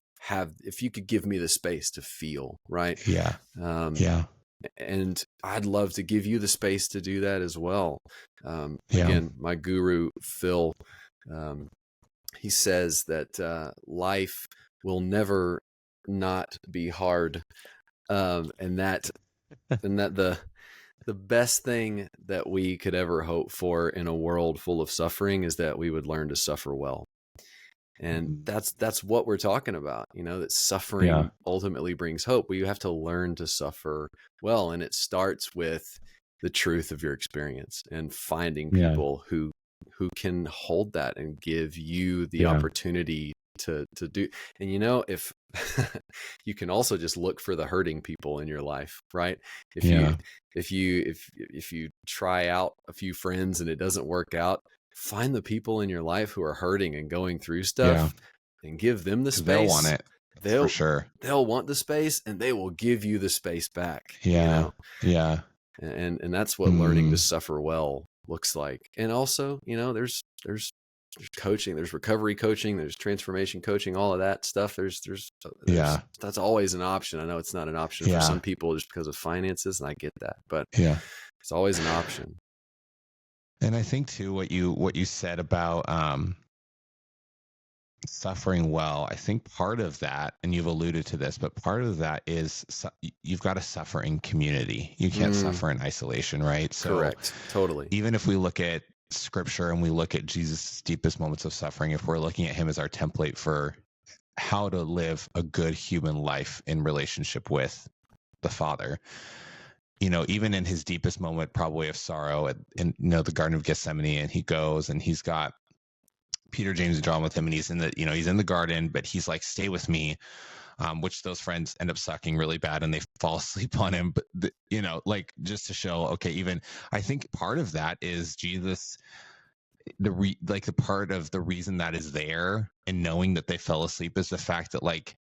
if you could give me the space to feel, right? And I'd love to give you the space to do that as well. Again, my guru, Phil, he says that life will never not be hard. And that And that the best thing that we could ever hope for in a world full of suffering is that we would learn to suffer well. And that's what we're talking about, that suffering ultimately brings hope. Well, you have to learn to suffer well. And it starts with the truth of your experience and finding people who can hold that and give you the opportunity to do. And if you can also just look for the hurting people in your life, right? If you try out a few friends and it doesn't work out, find the people in your life who are hurting and going through stuff and give them the space. They'll want it. For sure. They'll want the space and they will give you the space back. Yeah. And that's what learning to suffer well looks like. And also, there's coaching, there's recovery coaching, there's transformation coaching, all of that stuff. There's that's always an option. I know it's not an option for some people just because of finances, and I get that, but it's always an option. And I think too, what you said about suffering well, I think part of that, and you've alluded to this, but part of that is you've got to suffer in community. You can't suffer in isolation, right? So correct. Totally. Even if we look at scripture and we look at Jesus' deepest moments of suffering, if we're looking at him as our template for how to live a good human life in relationship with the Father, even in his deepest moment probably of sorrow in the Garden of Gethsemane, and he goes and he's got Peter, James, and John with him, and he's in the garden, but he's like, stay with me, which those friends end up sucking really bad and they fall asleep on him. But just to show, okay, even I think part of that is Jesus, the part of the reason that is there and knowing that they fell asleep is the fact that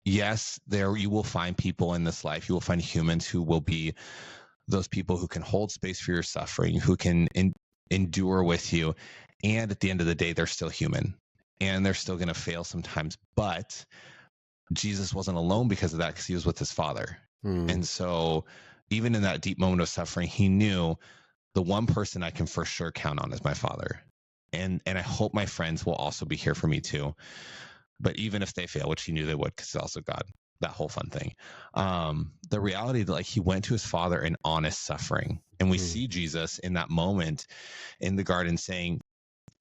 yes, there you will find people in this life, you will find humans who will be those people who can hold space for your suffering, who can endure with you. And at the end of the day, they're still human and they're still going to fail sometimes. But Jesus wasn't alone because of that, because he was with his Father. And so even in that deep moment of suffering, he knew the one person I can for sure count on is my Father. And I hope my friends will also be here for me too. But even if they fail, which he knew they would, because it's also God, that whole fun thing. The reality that he went to his Father in honest suffering. And we see Jesus in that moment in the garden saying,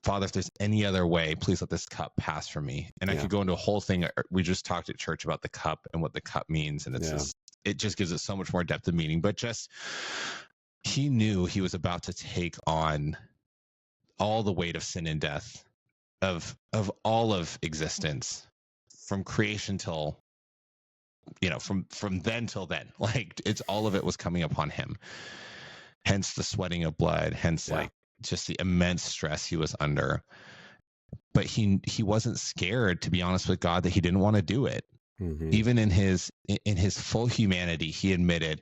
Father, if there's any other way, please let this cup pass from me. And I could go into a whole thing. We just talked at church about the cup and what the cup means. And it just gives it so much more depth of meaning. But he knew he was about to take on all the weight of sin and death of all of existence, from creation till, from then till then. It's all of it was coming upon him. Hence the sweating of blood, hence just the immense stress he was under. But he wasn't scared, to be honest with God, that he didn't want to do it. Even in his full humanity, he admitted,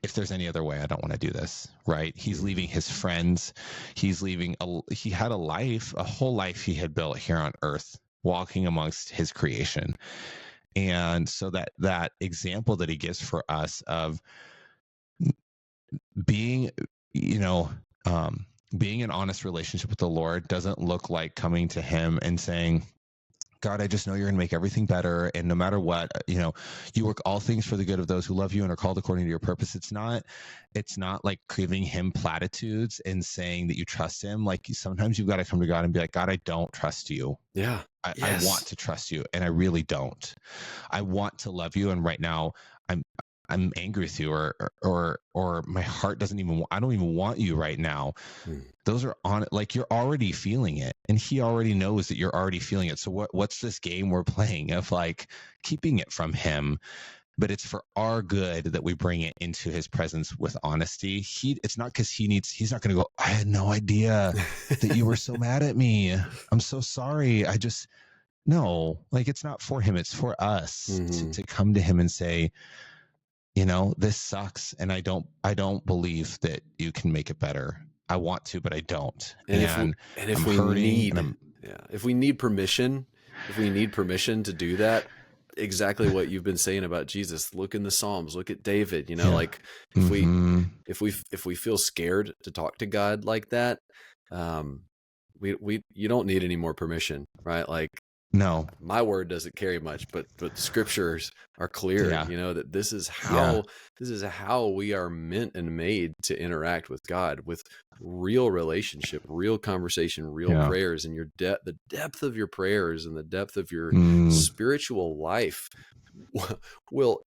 if there's any other way, I don't want to do this, right? He's leaving his friends. He's leaving, he had a whole life he had built here on earth, walking amongst his creation. And so that example that he gives for us of being, being in honest relationship with the Lord doesn't look like coming to him and saying, God, I just know you're going to make everything better. And no matter what, you work all things for the good of those who love you and are called according to your purpose. It's not like giving him platitudes and saying that you trust him. Sometimes you've got to come to God and be like, God, I don't trust you. Yeah. I want to trust you. And I really don't. I want to love you. And right now I'm angry with you, or my heart I don't even want you right now. Those are you're already feeling it, and he already knows that you're already feeling it. So what's this game we're playing of keeping it from him? But it's for our good that we bring it into his presence with honesty. It's not because he's not going to go, I had no idea that you were so mad at me. I'm so sorry. No, it's not for him. It's for us to come to him and say, this sucks, and I don't believe that you can make it better. I want to, but I don't. If we need permission to do that, exactly what you've been saying about Jesus. Look in the Psalms, look at David, if we feel scared to talk to God like that, you don't need any more permission, right? No. My word doesn't carry much, but scriptures are clear, Yeah. that this is how we are meant and made to interact with God, with real relationship, real conversation, real Yeah. prayers, and the depth of your prayers and the depth of your spiritual life will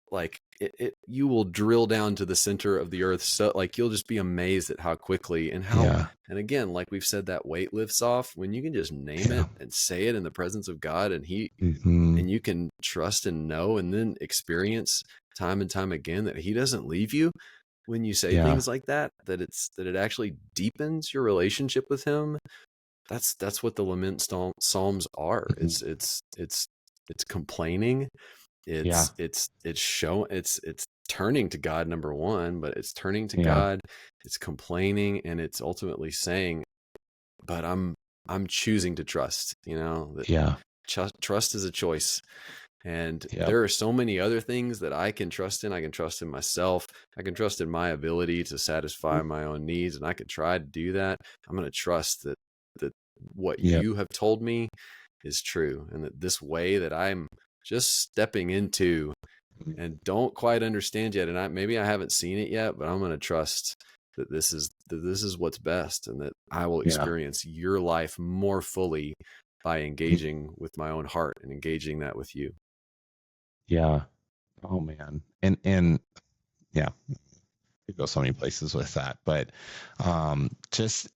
you will drill down to the center of the earth. So like, you'll just be amazed at how quickly and how, and again, like we've said, that weight lifts off when you can just name it and say it in the presence of God, and and you can trust and know, and then experience time and time again that he doesn't leave you when you say things like that it actually deepens your relationship with him. That's what the lament psalms are. It's complaining. It's turning to God, number one, but it's turning to God, it's complaining, and it's ultimately saying, but I'm choosing to trust, trust is a choice. And there are so many other things that I can trust in. I can trust in myself. I can trust in my ability to satisfy my own needs, and I could try to do that. I'm going to trust that what you have told me is true, and that this way that I'm just stepping into and don't quite understand yet, and maybe I haven't seen it yet, but I'm going to trust that this is what's best, and that I will experience your life more fully by engaging with my own heart and engaging that with you. Yeah. Oh man. And yeah, we go so many places with that, but just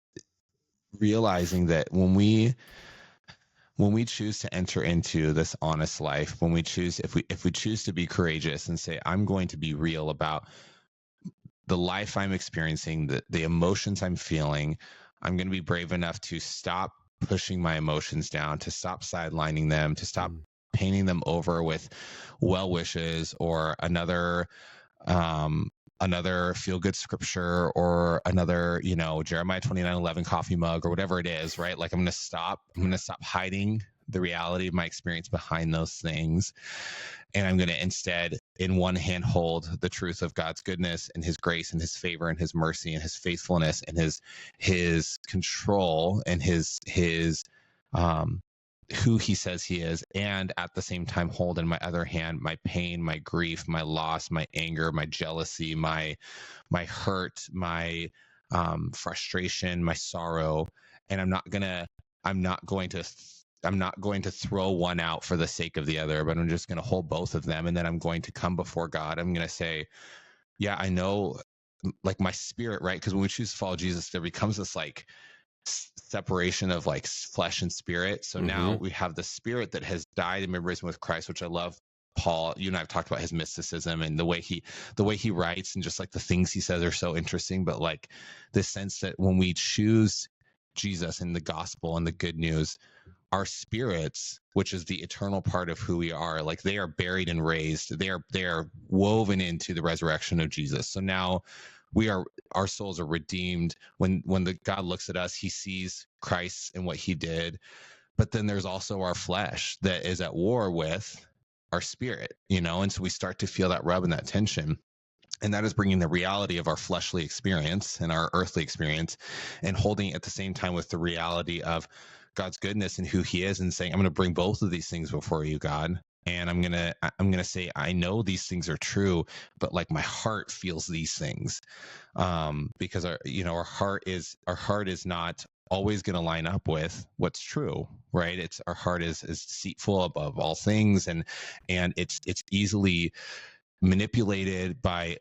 realizing that when we choose to enter into this honest life, when we choose, if we choose to be courageous and say, I'm going to be real about the life I'm experiencing, the emotions I'm feeling, I'm going to be brave enough to stop pushing my emotions down, to stop sidelining them, to stop painting them over with well wishes or another feel-good scripture or another, Jeremiah 29:11 coffee mug or whatever it is, right? Like I'm going to stop hiding the reality of my experience behind those things. And I'm going to instead, in one hand, hold the truth of God's goodness and his grace and his favor and his mercy and his faithfulness and his control and his who he says he is, and at the same time hold in my other hand my pain, my grief, my loss, my anger, my jealousy, my hurt, my frustration, my sorrow. And I'm not going to throw one out for the sake of the other, but I'm just going to hold both of them. And then I'm going to come before God. I'm going to say, yeah, I know, like my spirit, right? Because when we choose to follow Jesus, there becomes this like separation of like flesh and spirit. So now we have the spirit that has died and been risen with Christ, which I love. Paul, you and I have talked about his mysticism and the way he writes, and just like the things he says are so interesting. But like this sense that when we choose Jesus and the gospel and the good news, our spirits, which is the eternal part of who we are, like they are buried and raised. They are woven into the resurrection of Jesus. So now our souls are redeemed. When the God looks at us, he sees Christ and what he did. But then there's also our flesh that is at war with our spirit, and so we start to feel that rub and that tension. And that is bringing the reality of our fleshly experience and our earthly experience and holding it at the same time with the reality of God's goodness and who he is, and saying, I'm going to bring both of these things before you, God. And I'm going to say, I know these things are true, but like my heart feels these things. Because our heart is not always going to line up with what's true, right? Our heart is deceitful above all things. And it's easily manipulated by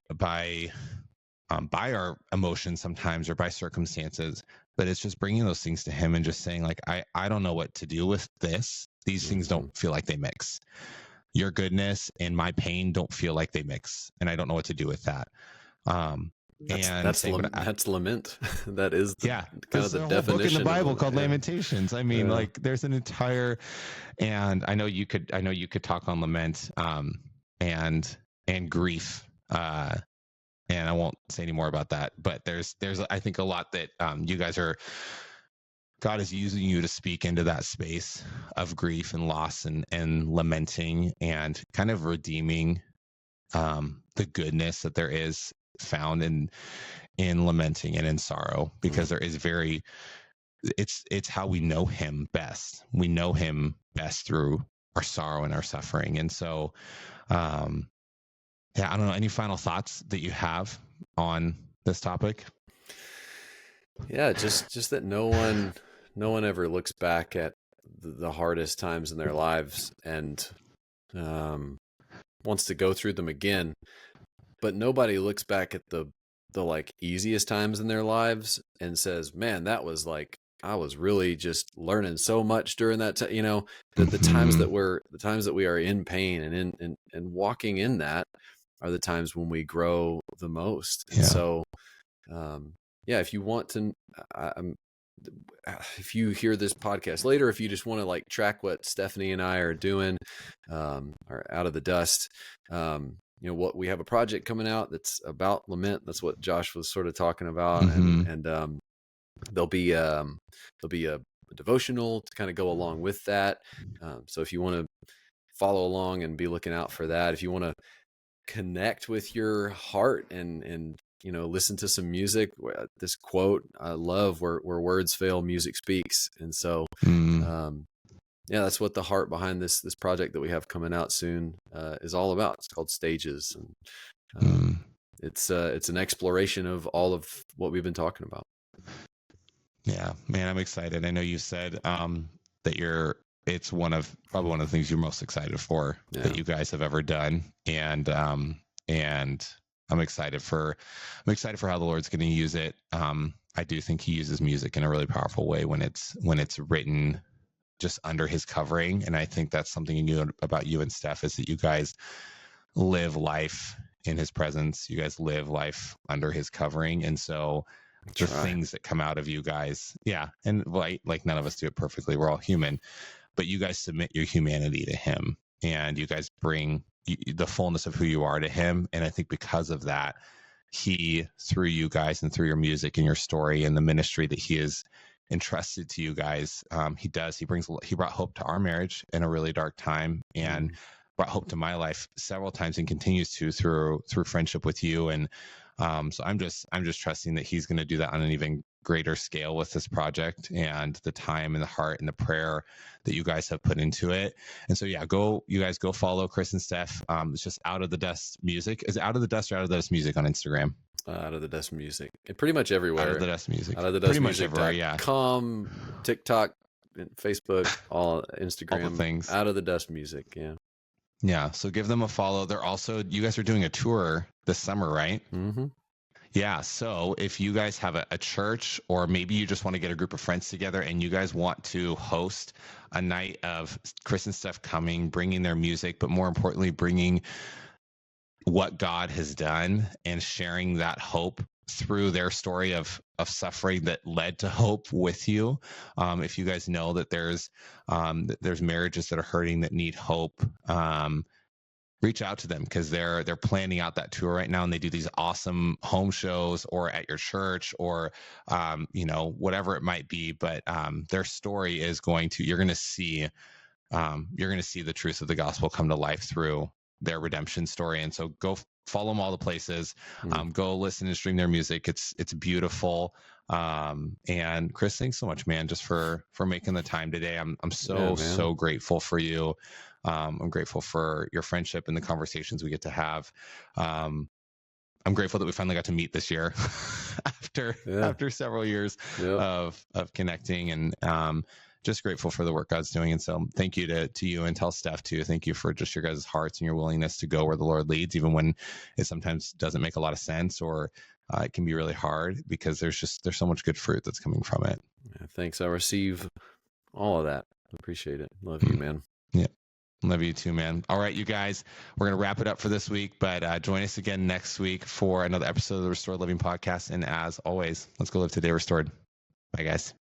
our emotions sometimes, or by circumstances. But it's just bringing those things to him and just saying, like, I don't know what to do with this. These things don't feel like they mix. Your goodness and my pain don't feel like they mix, and I don't know what to do with that. That's lament. That is kind of the definition. Book in the Bible called Lamentations. I mean, like there's an entire, and I know you could talk on lament and grief. And I won't say any more about that, but there's I think a lot that God is using you to speak into that space of grief and loss and lamenting and kind of redeeming the goodness that there is found in lamenting and in sorrow, because there is very it's how we know him best. We know him best through our sorrow and our suffering. And so, yeah, I don't know. Any final thoughts that you have on this topic? Yeah, just that no one ever looks back at the hardest times in their lives and wants to go through them again, but nobody looks back at the like easiest times in their lives and says, "Man, that was like I was really just learning so much during that time." The times that we are in pain and walking in that are the times when we grow the most. And so, yeah, if you want to, if you hear this podcast later, if you just want to like track what Stephanie and I are doing, or Out of the Dust, what we have a project coming out that's about lament. That's what Josh was sort of talking about. And there'll be a devotional to kind of go along with that. So if you want to follow along and be looking out for that, if you want to connect with your heart and listen to some music, this quote I love, where words fail, music speaks. And so, yeah, that's what the heart behind this project that we have coming out soon is all about. It's called Stages, and it's an exploration of all of what we've been talking about. Yeah, man, I'm excited. I know you said that it's probably one of the things you're most excited for that you guys have ever done, and I'm excited for how the Lord's going to use it. I do think He uses music in a really powerful way when it's written just under His covering, and I think that's something about you and Steph is that you guys live life in His presence. You guys live life under His covering, and so the things that come out of you guys, and like none of us do it perfectly. We're all human, but you guys submit your humanity to Him, and you guys bring the fullness of who you are to Him. And I think because of that, He, through you guys and through your music and your story and the ministry that He has entrusted to you guys, He brought hope to our marriage in a really dark time, and brought hope to my life several times, and continues to through friendship with you. And so I'm just trusting that He's going to do that on an even greater scale with this project, and the time and the heart and the prayer that you guys have put into it. And so, you guys go follow Chris and Steph. It's just Out of the Dust Music. Is it Out of the Dust or Out of the Dust Music on Instagram? Out of the Dust Music. And pretty much everywhere. Out of the Dust Music. Out of the Dust pretty Music. much everywhere, .com, TikTok, Facebook, all Instagram. All the things. Out of the Dust Music, yeah. Yeah, so give them a follow. You guys are doing a tour this summer, right? Mm-hmm. Yeah, so if you guys have a church, or maybe you just want to get a group of friends together and you guys want to host a night of Chris and Steph coming, bringing their music, but more importantly, bringing what God has done and sharing that hope through their story of suffering that led to hope with you. If you guys know that there's marriages that are hurting that need hope, reach out to them, because they're planning out that tour right now, and they do these awesome home shows or at your church or whatever it might be. But their story is you're going to see the truth of the gospel come to life through their redemption story. And so go follow them all the places. Go listen and stream their music. It's beautiful. And Chris, thanks so much, man, just for making the time today. I'm so grateful for you. I'm grateful for your friendship and the conversations we get to have. I'm grateful that we finally got to meet this year after several years of connecting, and just grateful for the work God's doing. And so thank you to you, and tell Steph too. Thank you for just your guys' hearts and your willingness to go where the Lord leads, even when it sometimes doesn't make a lot of sense, or it can be really hard, because there's so much good fruit that's coming from it. Yeah, thanks. I receive all of that. Appreciate it. Love you, man. Yeah. Love you too, man. All right, you guys, we're going to wrap it up for this week, but join us again next week for another episode of the Restored Living Podcast. And as always, let's go live today restored. Bye, guys.